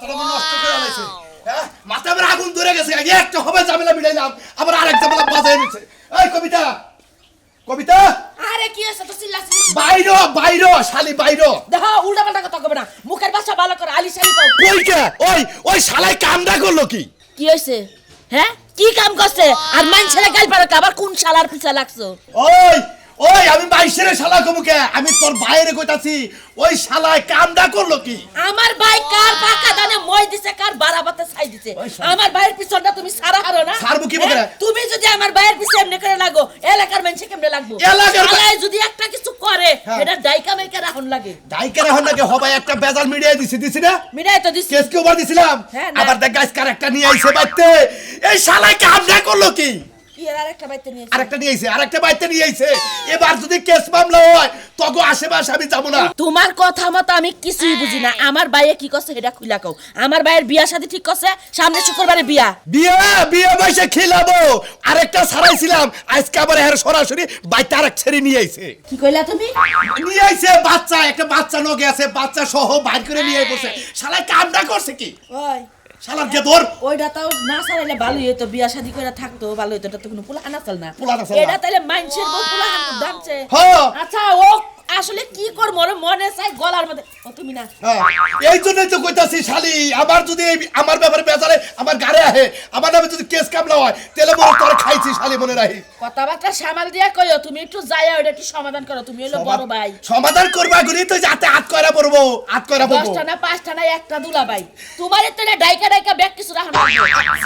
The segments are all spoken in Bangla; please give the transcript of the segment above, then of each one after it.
মাথাটা নষ্ট করে আলাইছে। হ্যাঁ মাথা আমার আগুন ধরে গেছে, একটা হবে ঝামেলা মিলাইলাম আবার আরেক ঝামেলা বাজায় নিচ্ছে। এই কবিতা, কবিতা আরে কি হইছে তো চিল্লাছিস? বাইরো বাইরো শালি বাইরো। দেখো উল্টাপাল্টা কথা কবে না, মুখের ভাষা ভালো করে আলি শালি কও। কই কে ওই শালাই কামটা করলো কি? কি হইছে? হ্যাঁ কি কাম করছে? আর মানুষের গাল পারো আবার কোন শালার পিছা লাগছো? ওই আমি বাইশের শালা কমুকে, আমি তোর বাইরে কইতাছি ওই শালায় কামটা করলো কি? আমার ভাই কার পাকা দানে মই দিছে, কার বারাবাতে ছাই দিছে। আমার ভাইয়ের পিছনটা তুমি সারা হারো না? সারবো কি বলে? তুমি যদি আমার ভাইয়ের পিছে এমনি করে লাগো, এলাকার মানুষে কেমনে লাগবো? এলাকার শালায় যদি একটা কিছু করে এটা ডাইকা মেকা রাখুন লাগে। ডাইকা রাখুন লাগে হবাই একটা বেজাল মিডিয়া দিছি না? মিডাই তো দিছি। কেস কি ওভার দিছিলাম? আবার দেখ গাইস কারেক্টটা নিয়ে আইছে বাইতে। এই শালায় কামটা করলো কি? কি আর আরেকটা বাইতে নিয়ে আরেকটা নিয়ে আইছে, আরেকটা বাইতে নিয়ে আইছে। এবার যদি কেস মামলা হয় তগো আশেপাশে আমি যাব না। তোমার কথা মতো আমি কিছুই বুঝি না। আমার ভাইয়ে কি করছে এটা খুইলা কও। আমার ভাইয়ের বিয়া শাদী ঠিক করছে, সামনে শুক্রবারে বিয়া। বিয়ে বসে খিলাবো। আরেকটা ছাড়াইছিলাম, আজকে আবার এর সরাসরি বাইতে আরেক ছেড়ে নিয়ে আইছে। কি কইলা তুমি? নিয়ে আইছে বাচ্চা, একটা বাচ্চা নগে আছে, বাচ্চা সহ বাইর করে নিয়ে আইছে। শালায় কামটা করছে কি? ওই শালার কে ধর। ওইটা তাও না ছাড়াইলে ভালোই হইতো, বিয়া শাদী করে থাকতো ভালো হইতো। এটা তো কোনো পোলা আনা চল না। পোলা আনা চল না। এটা তাইলে মানুষের বউ পোলা আনা দামছে। হ্যাঁ। আচ্ছা ও আসলে কি কর মরে মনে চাই গলার মধ্যে। ও তুমি না। এই জন্যই তো কইতাছি শালি, আবার যদি আমার ব্যাপারে বেজারে আমার গাড়ে আহে, আমার নামে যদি কেস কামলা হয় তাহলে মনে তোরে খাইছি শালি মনে রাখি। কথাবার্তা সামাল দিয়া কইও, তুমি একটু যাইয়া ওইটা একটু সমাধান করো। তুমি হলো বড় ভাই। সমাধান করবা গুলি তো যাতে হাত কয়রা পড়বো, হাত কয়রা পড়বো। 10টা না 5টা না একটা দুলা ভাই। তোমারে তো না ডাইকা ডাইকা ব্যাগ কিছু রাখা না।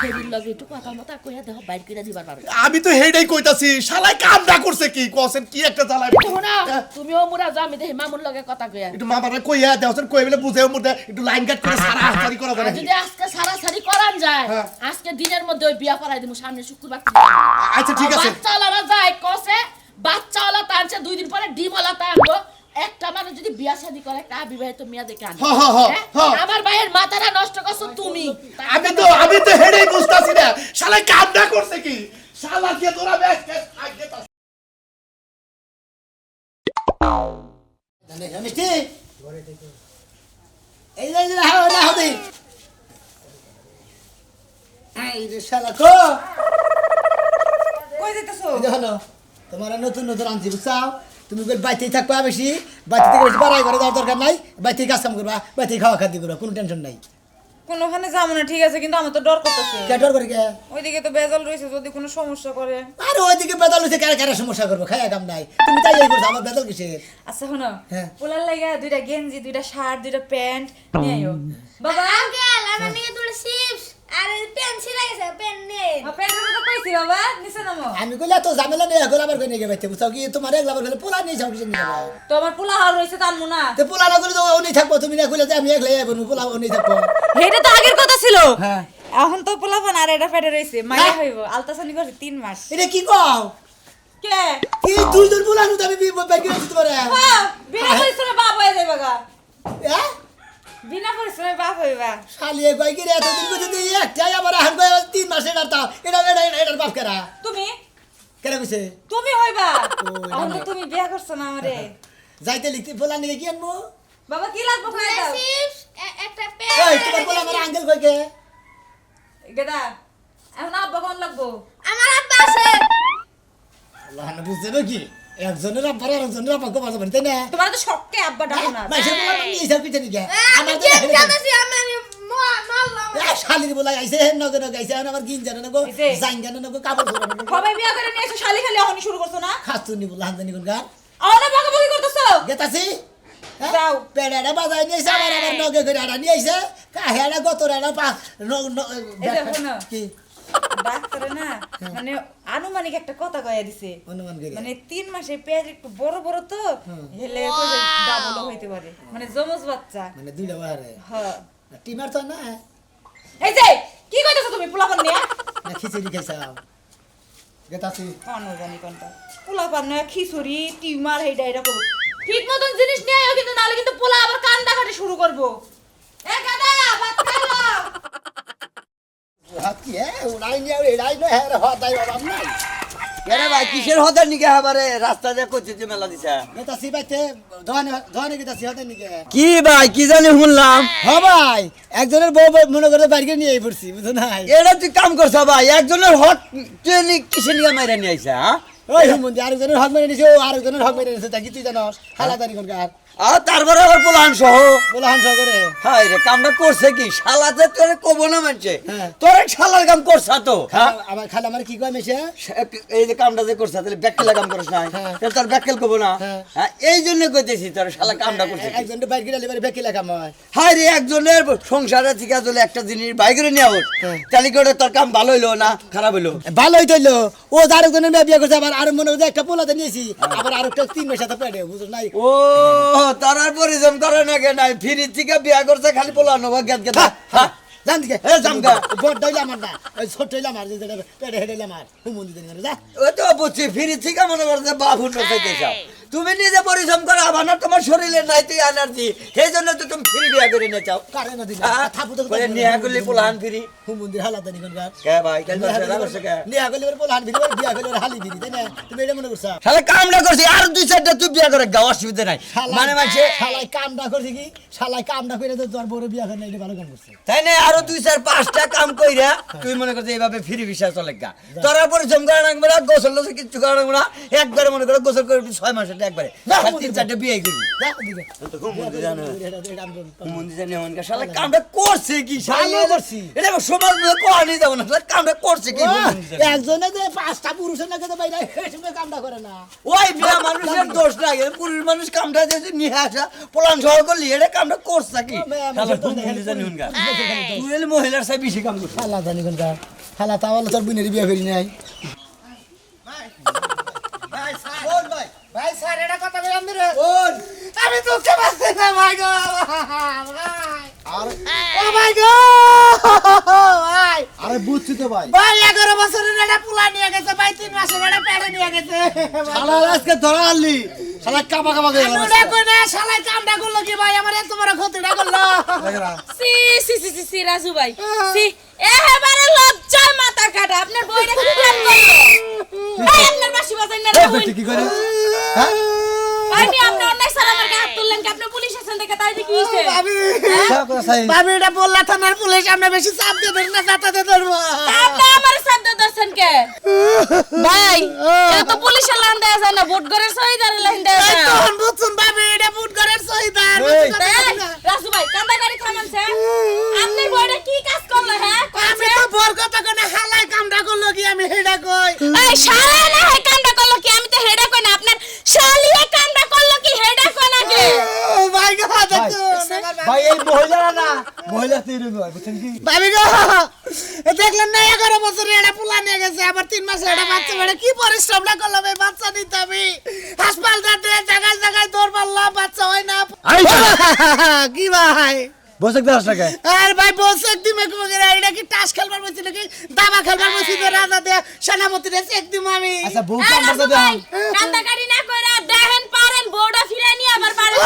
সেদিন লগে একটু কথা মতো কইয়া দাও, বাইর কইরা দিবার পারো। আমি তো হেডাই কইতাছি শালাই কামটা করছে কি? কোসেন কি একটা জ্বালাই। শোনা তুমিও মুরা যাও, আমি দেখি মামুর লগে কথা কইয়া। একটু মামারে কইয়া দেওছেন, কই বলে বুঝাও মুরতে একটু লাইন কাট করে সারা হাজারি করা যায়। যদি আজকে সারাসারি করান যায়, আজকে দিনের মধ্যে ওই বিয়া করাই দিমু সামনে শুক্রবার। আচ্ছা ঠিক আছে। বাচ্চাওয়ালা যায় কসে, বাচ্চাওয়ালা টানছে 2 দিন পরে ডিমওয়ালা টানবো। একটা মানুষ যদি বিয়া শাদী করে একটা বিবাহিত মেয়ে দেখে আনে। আমার ভাইয়ের মাথাটা নষ্ট করছো তুমি। আমি তো হেডাই বুঝতাছি না শালাই কামটা করছে কি? শালা কে তোরা বেশ কেস আগে তা জানে মিষ্টি ঘরে থেকে এই যে হাও না হদি এই যে শালা কো কই যাইতাছো? দেখো তোমার নতুন নতুন আনছি বুঝছাও। তুমি কই বাইতেই থাকবা বেশি, বাইতে থেকে বেশি বাড়াই করে যাওয়ার দরকার নাই। বাইতেই কাজ কাম করবা, বাইতেই খাওয়া খাদ্য করবা, কোনো টেনশন নাই। কোনখানে যাবো না ঠিক আছে, কিন্তু আমার তো ডর করতেছে। কে ডর করে কে? ওইদিকে তো বেজাল রয়েছে, যদি কোনো সমস্যা করে। আর ওইদিকে বেদাল হইছে কারা কারা সমস্যা করবো, খায়া কাম নাই। তুমি তাই এই করছো, আমার বেদাল কিসের? আচ্ছা শোনো, হ্যাঁ। পোলার লাগা 2টা গেঞ্জি, 2টা শার্ট, 2টা প্যান্ট নিয়ে আইও। বাবা আঙ্কেল আমার নিকে দুটো চিপস আর পেন্সিল আছে, পেন নেই। প্যান্টের কথা কইছি বাবা, নিচে নামো। আমি কইলা তো ঝামেলা নেই, এখন আবার কই নিয়ে বাইতে বুঝছাও কি? তোমার একলা আবার কইলে পোলা নিয়ে যাও কিসের নিয়ে যাও? তো আমার পোলা হার রয়েছে তানমু না। তো পোলা না করে তো উনি থাকবো, তুমি না কইলে যে আমি একলাই আইবো, পোলা উনি থাকবো। এটা তো আগের কথা ছিল। হ্যাঁ। এখন তো পোলা পান আর এটা ফেটে রয়েছে, মাইয়া হইব। আলতাসানি করছে 3 মাস। এটা কি কও? কে? কি দুইজন পোলা নুত আমি বাইক করে তোমারে? হ্যাঁ, বিনা পরিশ্রমে বাপ হয়ে যাইবা গা। হ্যাঁ? বিনা পরিশ্রমে বাপ হইবা। শালি এই বাইক রে এতদিন কইতে দিই একটাই আবার আহান কই 3 মাসে ডাটা। এটার বাপ কেরা? তুমি কেরা কইছে? তুমি হইবা। ওই এখন তো না। তুমি বিয়া করছ না আমারে। যাইতে লিখতে পোলা নিয়ে কি আনবো? বাবা কি লাগবে কই দাও? চিপস একটা পেন। এই তোমার পোলা আমার আঙ্কেল কই কে? গেদা এখন আব্বা কোন লাগবো? আমার আব্বা আছে। আল্লাহ না বুঝতে নাকি? একজনের আব্বার আর একজনের আব্বা কো বাজা তাই না? তোমার তো শক্কে আব্বা ডাকো না। মাইসের পোলা নিয়ে যাও পিছে নিকে। আমি আমার তো গেম খেলতেছি, আমি মারলাম। শালির বলা আইছে হেন নগে নগে আইছে আমার গিন জানা নগো জাইন জানা নগো কাপড় ধরে নগো সবাই বিয়া করে নিয়ে এসে শালি খালি এখনই শুরু করছো না? খাস্তুনি বলা হানদানি কোন গার আরে বকাবকি করতেছো? গেতাছি যাও। পেড়াটা বাজাই নিয়ে আইছে আবার নগে করে আড়া নিয়ে আইছে কাহেড়া গতরাড়া পা এই যে শোনো। কি ডাক্তারে না মানে আনুমানিক একটা কথা কইয়া দিছে। অনুমান করে মানে 3 মাসে পেট একটু বড় বড় তো হেলে কইছে ডাবল হইতে পারে, মানে জমজ বাচ্চা। মানে দুইটা বাহারে হ্যাঁ টিমার তো না এই যে কি কইতাছো তুমি পোলাপান নিয়া? না খিচুড়ি খাইছাও গেতাছি কোন জানি কোনটা পোলাপান নিয়া খিচুড়ি টিমার হেডা এটা করব। ঠিক মতন জিনিস নিয়ে আইও, কিন্তু নালে কিন্তু পোলা আবার কান্দা কাটে শুরু করব। এ গাদা ভাত খাইলো। হাত কি উড়াই নিয়ে এড়াই না হ্যাঁ হাত আই বাবা নাই কেরে ভাই কিসের হদার নিকে আবারে রাস্তা দিয়ে করছে যে মেলা দিছা নেতাছি বাইতে ধোয়ানে গেতাছি হতে নিকে কি ভাই কি জানি শুনলাম হ্যাঁ ভাই একজনের বউ মনে করে বাইরে নিয়ে পড়ছি বুঝো নাই এটা তুই কাম করছ ভাই একজনের হক তুই কিসের নিয়ে মাইরা নিয়ে আইছা হ্যাঁ ওই হুমন্দি আরেকজনের হক মেরে নিছে ও আরেকজনের হক মেরে নিছে তা কি তুই জানোস হালাদারি করকার আর তারপরে আবার পোলাহান সহ বলে হানসা করে হাই রে কামটা করছে কি শালাতে তোরে কব না মানছে হ্যাঁ। তোরে শালার কাম করছ তো হ্যাঁ আমার খালা আমার কি কয় মেশে এই যে কামটা যে করছ তাহলে ব্যাককেল কাম করছ না হ্যাঁ। তাহলে তোর ব্যাককেল কব না হ্যাঁ। হ্যাঁ এই জন্য কইতেছি তোর শালা কামটা করছে একজনের বাইরে গেলে এবারে বেকি লেখা হয় হাই রে একজনের সংসারে থেকে যদি একটা জিনিস বাইরে নিয়ে আস হ্যাঁ। তাহলে কি ওটা তোর কাম ভালো হইলো না খারাপ হইলো ভালোই তৈল ও আরেকজনের মেয়ে বিয়ে করছে আবার আর মনে হয় যে একটা পোলাতে নিয়েছি আবার আরেকটা 3 মাস সাথে পেটে বুঝছ নাই ও তার পরিশ্রম করে না কে নাই ফিরি থেকে বিয়া করছে খালি পোলানো বা গেত গেত হ্যাঁ জান দিকে এ জামগা। বড় দইলা আমার না ওই ছোট দইলা আমার যে পেটে হেডেলা আমার হুমন্দি দেন যা ওই তো বুঝছি ফিরি থেকে মনে করছে বাবু নতে চাও তুমি নিজে পরিশ্রম করো আবার না তোমার শরীরে নাই তুই এনার্জি সেই জন্য তো তুমি ফিরি বিয়া করে নিয়ে চাও কারে না দিলা হ্যাঁ? থাপু তো বলে নিয়া করলি পোলাহান ফিরি হুমন্দির হালাদানি কোনকার কে ভাই কেন করছে কে নিয়া গলি ওর পোলাহান ভিড় বিয়া গলি ওর হালি ভিড় তাই না তুমি এটা মনে করছা শালা কামটা করছি আর দুই চারটা তুই বিয়া করে গাও অসুবিধা নাই মানে মানছে শালাই কামটা করছে কি শালাই কামটা করে তো তোর বড় বিয়া করে না এটা ভালো কাম করছে তাই না আরো দুই চার পাঁচটা কাম কইরা তুই মনে করছিস এইভাবে ফিরি বিশ্বাস চলে গা তোরা পরিশ্রম করে রাখবে না গোসল লোসে কিচ্ছু করে রাখবে না একবারে মনে করে গোসল করে 6 মাসের একবারে আর 3-4টা বিয়ে করবি যা দিকে তো হুমুন্দি জানো এটা কাম করুন হুমুন্দি জানে অনকা শালা কামটা করছে কি শালা ভালো করছি। এটা সমাজ মধ্যে কোয়ানি যাব না শালা কামটা করছে কি হুমুন্দি জানে? একজনে যে 5টা পুরুষের নাকি বাইরে হেসে কামটা করে না ওই বিয়া মানুষের দোষ লাগে পুরুষ মানুষ কামটা যে নিয়ে আসা পোলান সহ করলি এটা কামটা করছে কি শালা হুমুন্দি জানে অনকা তুই এলে মহিলার সাথে বেশি কাম করছিস হালা জানি কোনকার হালা তাহলে তোর বোনের বিয়ে করি নাই ভাই স্যার এটা কথা বললাম রে আমি তোকে বাঁচতে না ভাই গো ও ভাই গো ভাই আরে বুঝছি তো ভাই ভাই 11 বছরের একটা পোলা নিয়ে গেছে ভাই 3 মাসের একটা পেড়ে নিয়ে গেছে শালা আজকে ধরা আনলি শালা কাবা কাবা গেল আমরা কই না শালাই কামটা করলো কি ভাই আমার এত বড় ক্ষতিটা করলো সি সি সি সি সি রাজু ভাই সি এবারে লজ্জায় মাথা কাটা আপনার বইটা কি কাম করলো এই আপনার বাসি বাজাই না রাহুল কি করে হ্যাঁ আমি আপনি অন্যায় স্যার আমার গায়ে হাত তুললেন কি আপনি পুলিশ আছেন দেখে তাই কি হইছে ভাবি এটা বললা থানার পুলিশ আমরা বেশি চাপ দিয়ে ধরি না যাতাতে ধরবো আপনি আমার শব্দ দর্শন কে ভাই এটা তো পুলিশের লাইন দেয়া যায় না ভোট ঘরের সহিদারের লাইন দেয়া যায় তখন বুঝছুন ভাবি এটা ফুট ঘরের সহিদার রাজু ভাই কান্দা গাড়ি থামানছে আপনি বইটা কি কাজ করলো হ্যাঁ আমি তো বর কথা কোনে হালাই কামটা করলো কি আমি হেডা কই এই শালা না হে কান্দা করলো কি আমি তো হেডা কই না আপনার শালিয়ে কান্দা করলো কি হেডা কই না কে ও ভাই গো দেখো ভাই এই মহিলারা না মহিলা তৈরি হয় বুঝছেন কি ভাবি গো দেখলেন না 11 বছরের একটা পোলা নিয়ে গেছে আবার 3 মাসের একটা বাচ্চা বেড়ে কি পরিশ্রম না করলাম এই বাচ্চা নিতে আমি হাসপাতাল যাতে জায়গায় জায়গায় দৌড় মারলাম বাচ্চা হয় না কি ভাই বসে দাস টাকা আর ভাই বলছে একদিন এটা কি টাস খেলবার বলছি নাকি দাবা খেলবার বলছি তো রাজা দে সেনাপতি রে একদিন আমি আচ্ছা বউ এই কামটা রাজু দে ভাই, কান্দা গাড়ি না কইরা দেখেন পারেন বউটা ফিরে নিয়ে আবার পারেন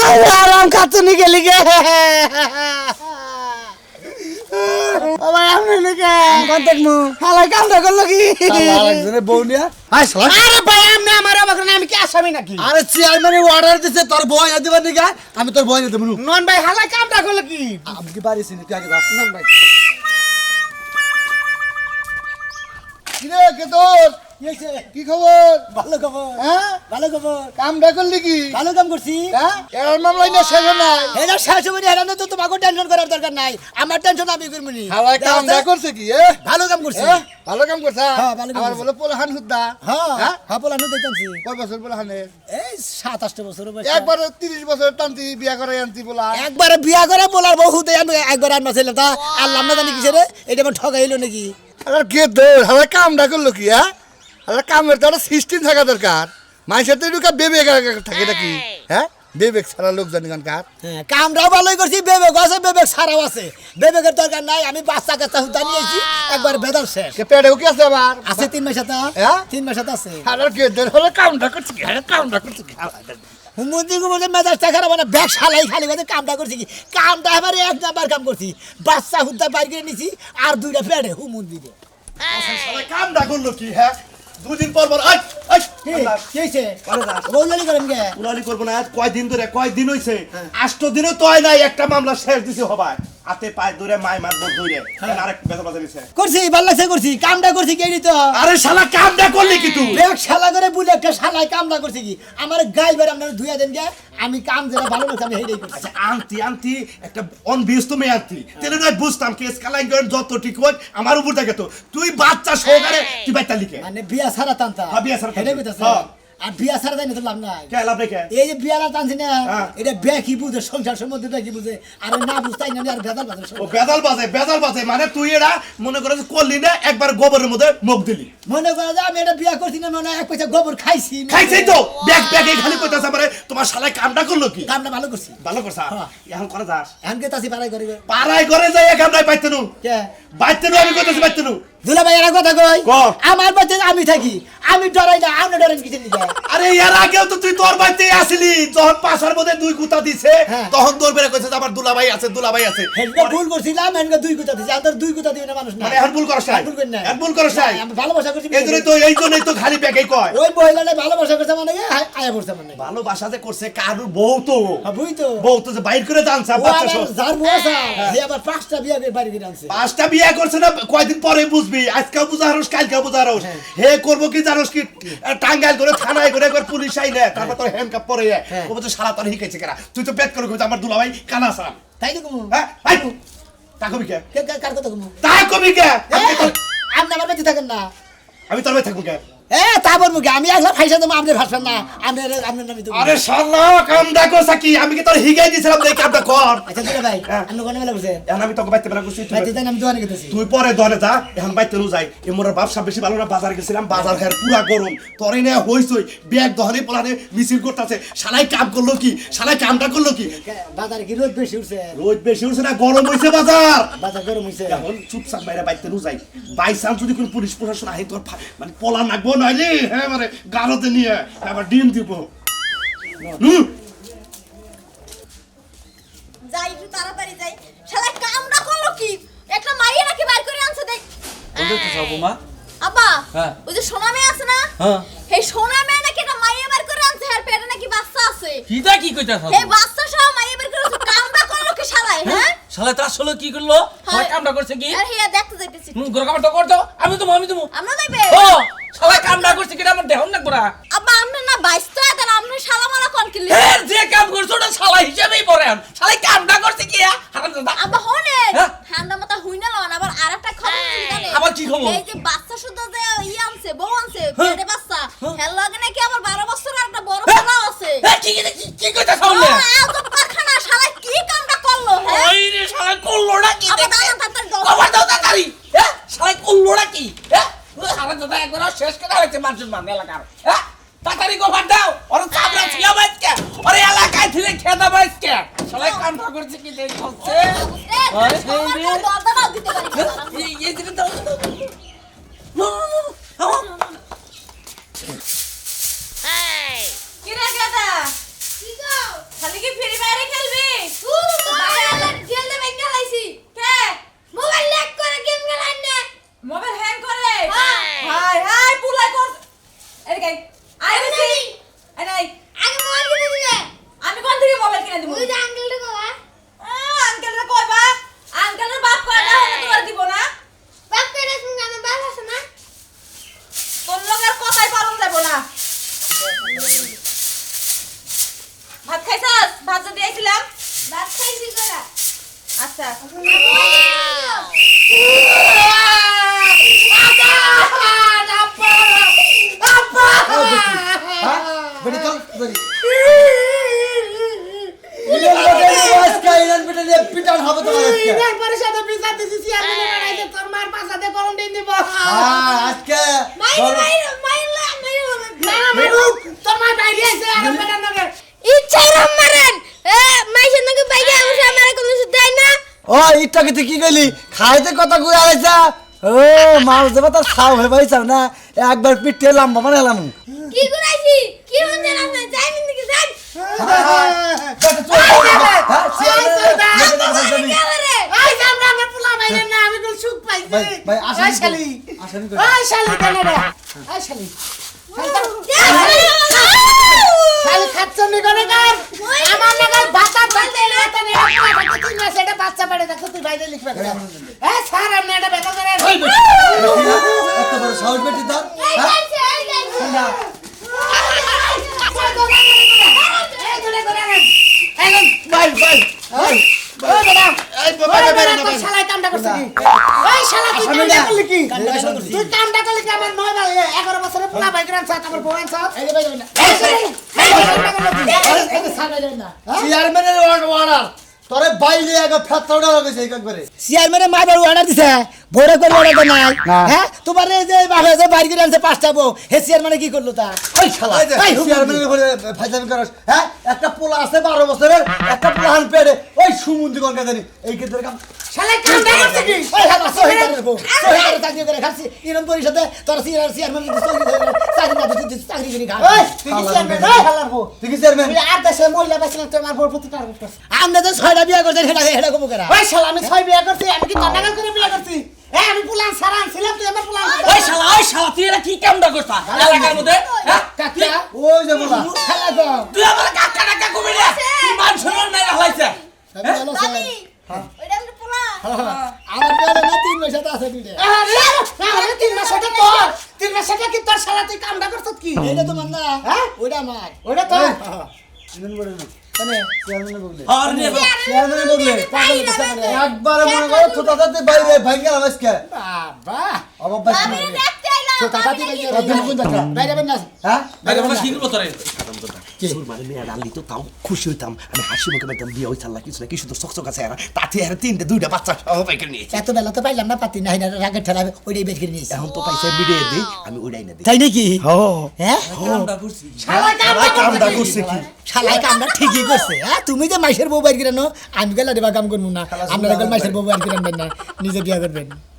আরে আরাম খাতুনি গেলি গে ও ভাই আমি নাকি কোন দেখমু হালাই কামটা করলো কি আরেকজনের বউ নিয়া আয় শালা আরে ভাই আমি আমার অবাক না আমি কি আসামি নাকি আরে চেয়ারম্যান অর্ডার দিছে তোর বই না দিবার নিকা আমি তোর বই না দেব নন ভাই হালাই কামটা করলো কি আমি কি বাড়ি চিনি তুই আগে যা নন ভাই কি রে কে তোর কি খবর ভালো খবর হ্যাঁ ভালো খবর কামটা করলি কি ভালো কাম করছি হ্যাঁ এর মামলা না শেষ নাই এটা শেষ হবে না তো তোমাকে টেনশন করার দরকার নাই আমার টেনশন আমি করবনি হালাই কামটা করছে কি ভালো কাম করছি ভালো কাম করছা হ্যাঁ, ভালো কাম আমার করছে। বলে পোলাহান হুদ্দা হ্যাঁ হ্যাঁ? হ্যাঁ পোলানো দেখতামছি কয় বছর পোলাহানের এই 27 বছর বয়স একবার 30 বছর টানতি বিয়া করে আনতি বলা একবারে বিয়া করে বলার বহু দেই আমি একবার আনবা ছিলাম তা আল্লাহ না জানি কিসের এটা আমার ঠগাইলো নাকি আরে কে দৌড় হালাই কামটা করলো কি হ্যাঁ হালাই কামের তো একটা সিস্টেম থাকা দরকার মানুষের তো এটুকা বেবেক থাকে নাকি হ্যাঁ বেবেক ছাড়া লোক জানি কার হ্যাঁ কামরাও ভালোই করছি বেবেক আছে বেবেক সারাও আছে বেবেকের দরকার নাই আমি বাচ্চা কাচ্চা হুদা নিয়েছি একবার বেদাল শেষ কে পেটেও কি আছে আবার আছে 3 মাস সাথে হ্যাঁ? 3 মাস সাথে আছে হালাই কে দৌড় হালাই কামটা করছে কি হালাই কামটা করছে কি হুমুন্দি গুমুন্দি মেজাজটা খারাপ মানে ব্যাগ শালাই খালি করে কামটা করছি কি কামটা এবারে এক নাম্বার কাম করছি বাচ্চা হুদ্দা বাইর করে নিছি আর দুইটা ফেড়ে হুমুন্দি দে শালা কামটা করলো কি হ্যাঁ দুদিন পর পর আই আই কি হইছে বললি করেন কে উলালি করবো না কয়দিন ধরে কয়দিন হইছে 8 দিনও তো হয় নাই একটা মামলা শেষ দিছে হবায় হাতে পায়ে ধরে মাই মারবো ধরে আরেক বেদা বাজে নিছে করছি ভাল লাগছে করছি কামটা করছি কি তো আরে শালা কামটা করলি কি তুই ব্যাগ শালা করে বুলে একটা শালাই কামটা করছি কি আমার গাই বের আপনারা ধুইয়া দেন গে আমি কাম যেটা ভালো লাগছে আমি হেডেই করছি আচ্ছা আন্তি একটা অনবিয়স্ত মেয়ে আন্তি তেলে নয় বুঝতাম কেস কালাই করেন যত ঠিক হোক আমার উপর থাকে তো তুই বাচ্চা সহকারে তুই বাইতা লিখে মানে বিয়া ছাড়া টানতা হ্যাঁ, বিয়া ছাড়া হেডেই টানতা। কইতাছে হ্যাঁ। আর বিয়া ছাড়া জানি তো লাভ নাই কে লাভ রেখে এই যে বিয়ালা টানছি না হ্যাঁ। এটা ব্যাকি বুঝে সংসার সম্বন্ধে ব্যাকি বুঝে আর না বুঝতাই না আর ভেদাল বাজার ও বেদাল বাজে মানে তুই এরা মনে করে যে করলি না একবার গোবরের মধ্যে মুখ দিলি মনে করে যে আমি এটা বিয়া করছি না মনে হয় এক পয়সা গোবর খাইছি খাইছেই তো ব্যাগ এই খালি কইতাছে মানে তোমার শালায় কামটা করলো কি কামটা ভালো করছি ভালো করছা হ্যাঁ। এখন করে যাস এখন কে তাসি পাড়াই করে পাড়ায় করে যাই কামটাই পাইতে নু কে বাইতে নু আমি কইতাছি বাইতে নু দুলা ভাই একটা কথা কই ক। আমার বাচ্চা আমি থাকি আমি ডরাই না আপনি ডরেন কিছু নিয়ে আরে এর আগেও তো তুই তোর বাড়িতে আসলি যখন পাশার মধ্যে দুই কুতা দিছে হ্যাঁ। তখন তোর বেড়ে কইছে যে আমার দুলাভাই আছে হেনকা ভুল করছিলাম হেনকা দুই কথা দিছি আর দুই কথা দিবে না মানুষ না মানে এখন ভুল করছ নাই ভুল করি না। এখন ভুল করছ নাই আমি ভালোবাসা করছি এই জন্যই তো খালি ব্যাগই কয় ওই মহিলাটা ভালোবাসা করছে মানে কি আয়া পড়ছে মানে ভালোবাসা যে করছে কারুর বউ তো বুঝি তো বউ তো যে বাইর করে জানছে ও বাচ্চা আবার সব যার বসা হে আবার পাঁচটা বিয়া করে বাড়ি দিয়ে আনছে 5টা বিয়ে করছে না কয়দিন পরে বুঝবি আজকেও বুঝারস কালকেও বুঝারস হে করবো কি জানোস কি টাঙ্গাইল করে থানায় করে একবার পুলিশ আইলে তারপর তোর হ্যান্ডকাপ পরে হ্যাঁ। ও তো শালা তোর হিকাইছে কেরা তুই তো পেট করে কইছ আমার দুলাভাই কানা সারা তাই তো কমু হ্যাঁ আই তা কবি কে কার কথা কমু তা কবি কে আপনি আমার বেঁচে থাকেন না আমি তোর ভাই থাকবো কে তা বলবো কি আমি একলা ফাইসা দেবো আপনি ভাসবেন না আপনার নামে তো আরে শালা কাম দেখো সাকি আমি কি তোর হিগাই দিছিলাম এই কামটা কর আচ্ছা দিলে ভাই হ্যাঁ। আপনি কোনে মেলা করছেন এখন আমি তোকে বাইতে বেলা করছি ভাই দিতেন আমি দোকানে গেতেছি তুই পরে দলে যা এখন বাইতে নো যাই এ মোর ব্যবসা বেশি ভালো না বাজার গেছিলাম বাজার ঘর পুরা গরম তোরই না হইছই ব্যাগ দহনে পলানে মিছিল করতেছে শালাই কাম করলো কি শালাই কামটা করলো কি বাজারে কি রোদ বেশি উঠছে রোজ বেশি হচ্ছে না গরম হইছে বাজার বাজার গরম হইছে এখন চুপচাপ বাইরে বাইতে নো যাই বাই চান্স যদি কোন পুলিশ প্রশাসন আহে তোর মানে পলা নাগবো নইলে হ্যাঁ মানে গারতে নিয়ে আবার ডিম দিব যাই একটু তাড়াতাড়ি যাই শালা কামটা করলো কি একটা মাইয়া নাকি বাইর করে আনছে দেখ আব্বা হ্যাঁ। ওই যে সোনা মেয়ে আছে না হ্যাঁ। এই সোনা মেয়ে নাকি একটা মাইয়া বাইর করে আনছে আর পেটে নাকি বাচ্চা আছে কিটা কি কইতাছ এই বাচ্চা সহ মাইয়া বাইর করে আনছে কামটা করলো কি শালাই হ্যাঁ শালা তার আসলে কি করলো হ্যাঁ। কামটা করছে কি আর হিয়া দেখতে যাইতেছি গোর কামটা করতো আমি তো আমরা যাইবে ও শালা কামটা করছে কিটা আমার দেহ না গোরা আব্বা আমরা না বাইস্ত তার আমরা শালা মালা কোন কিলি যে কাম করছো ওটা শালা হিসেবেই পড়ে শালা কামটা করছে কি হারামজাদা আব্বা হনে হ্যাঁ। ঠান্ডা মাথা হইনা লন আবার আরেকটা খবর কি জানেন আবার কি খবর? এই যে বাচ্চা শুধু যে আনছে বউ আনছে হ্যাঁ। পেটে বাচ্চা হেল লাগে নাকি আবার 12 বছর আর একটা বড় হ্যাঁ। পোলা আছে কি কইতাছ ও বললে আজব কারখানা শালা কি কামটা করলো হ্যাঁ ওই রে শালা করলোটা কি আবার দেখছে দাঁড়ান তাড়াতাড়ি দাও। কবার দাও তাড়াতাড়ি হ্যাঁ শালা করলোটা কি হ্যাঁ হারামজাদা একবার শেষ করে হয়েছে মানুষের মান এলাকার হ্যাঁ তাড়াতাড়ি কবার দাও ওর চাবলা ছিল বাইকে ওর এলাকায় থেকে খেদা বাইকে শালা কামটা করছে কি দেখছে এ, আরে তোমার রে। কেউ দরদাটাও দিতে পারি না। এই দিকে দাও কি রে গাদা কি গো? খালি কি ফ্রি ফায়ারে খেলবি বাইরে আবার জেল দে ভেঙে লাইছি। কে মোবাইল ল্যাগ করে গেম খেলান না। মোবাইল হ্যাং করে হ্যাঁ। হাই হাই পুলাই কর এদিকে আই আমি বেশি নাই। আই নাই আগে মোবাইল কিনে দিলে। আমি কোন থেকে মোবাইল কিনে দিব ওই যে আঙ্কেলটা বাবা। আঙ্কেলরা কইবা আঙ্কেলের বাপ কয় না হলে তোর দিব না বাপ করে শুনে আমি বাপ আছে না। তোর লগের কথাই পালন যাব না ভাত খাইছাস ভাত যদি দিয়েছিলাম বাপ খাইছি করা। আচ্ছা বেটি চল বেটি পিটান হবে তোমার আজকে পরিষদে বিচার দিছি চেয়ারম্যান বানাইছে তোর মার পাছাতে গরম দিন দিব আজকে না মারুক তোর মা বাইরে আছে আর বেটা নগে ইচ্ছাই রম মারেন মাইশের নাকি বাইকে আমছে আমারে কোনো কিছু দেয় না। ও ইটটাকে তুই কি কইলি খাইতে কথা কই আইছা ও মাল দেবা তার খাও হে ভাই চাও না একবার পিটে লম্বা মানে এলাম কি করাইছি কি হন জানা না যাই মিন দিকে যাই এই যে আমরা পোলা মাইরে না আমি কোন সুখ পাইছি ভাই, আসেন এই শালি আসেন এই শালি কেন রে এই শালি শালি খাচ্ছনি কোনে কার আমার লাগার ভাতা চলতে না তনে একটা তিন মাস এটা বাচ্চা পড়ে দেখো তুই বাইরে লিখবে করে এই স্যার আপনি এটা বেটা করে এত বড় সাহস বেটি তার ভাই এই বাবা বেটা শালা কামটা করছিস কি এই শালা তুই কামটা করলি কি তুই কামটা করলি কি আমার 11 বছরের পোলা ভাই গ্রাম সাথ আমার বউন সাথ এই ভাই না এই সাথ না চেয়ারম্যানের অর্ডার তোরে বাইরে আগে ফেতরা লাগাইছে একবারে চেয়ারম্যানে মাইবার অর্ডার দিছে ভোরে করে অর্ডার দেয় নাই হ্যাঁ তোমার এই যে বাবা যে বাইরে গিয়ে আনছে পাঁচটা বউ হে চেয়ারম্যানে কি করলো তা ওই শালা চেয়ারম্যানের উপরে ফাইজলামি করস হ্যাঁ একটা পোলা আছে 12 বছরের একটা পোলা হান পেড়ে ওই সুমন্দি গঙ্গা জানি এই কে তোর কাম শালা কামটা করছে কি ওই হালা সহিদার বউ সহিদার চাকরি করে খাচ্ছি ইরম পরিষদে তোর চেয়ারম্যান কি সহি চাকরি না দিতে চাকরি করে খা ওই তুই কি চেয়ারম্যান ওই হালার বউ তুই কি চেয়ারম্যান তুই আর দেশে মহিলা বাঁচলেন তোমার বউর প্রতি টার্গেট করছ আমরা তো 6টা বিয়ে করতে হেডা কম করা ওই শালা আমি 6 বিয়ে করছি আমি কি তন্ডাগাল করে বিয়ে করছি এই আমি পুলান সারা আনছিলাম তুই আমার পুলান ওই শালা তুই এটা কি কামটা করছ এলাকার মধ্যে হ্যাঁ কাকা ওই যে বলা শালা গো তুই আমার কাকা টাকা কবি রে তুই মান সম্মান নাই রাখলাইছে দাদি ওইটা আমরা পোলা আমার পেয়ারে না 3 মাস আছে দুইটা আরে 3 মাস এটা তোর 3 মাস এটা কি তোর শালা তুই কামটা করছত কি এটা তো মান্না হ্যাঁ ওইটা আমার ওইটা তো ইনন বড় না মানে চেয়ারম্যানের বগলে আর নে চেয়ারম্যানের বগলে পাগল কথা মানে একবারে মনে করো ছোটা দাতে বাইরে ভাঙ্গা আজকে বাবা অবাক বাস আমি দেখতে আইলাম তো টাকা দিবে বাইরে বেন না হ্যাঁ বাইরে বসে কি করব তোরে সুর মানে মেয়ে ডাললি তো তাও খুশি হইতাম আমি হাসি মুখে বলতাম বিয়ে হইছে আল্লাহ কিছু না কি সুন্দর চকচক আছে আর তাতে আর 3টা 2টা বাচ্চা সহ পাইকে নিয়েছে এত বেলা তো পাইলাম না পাতি নাই না রাগের ঠেলাবে ওইটাই বের করে নিয়েছি এখন তো পাইছে ভিডিও দিই আমি ওইটাই না দিই তাই নাকি হ্যাঁ কামটা করছি শালা কামটা করছে কি শালাই কামটা ঠিকই করছে হ্যাঁ তুমি যে মাইশের বউ বাইর কিরানো আমি গেলে দেবা কাম করবো না আপনারা গেলে মাইশের বউ বাইর কিরান না নিজে বিয়া করবেন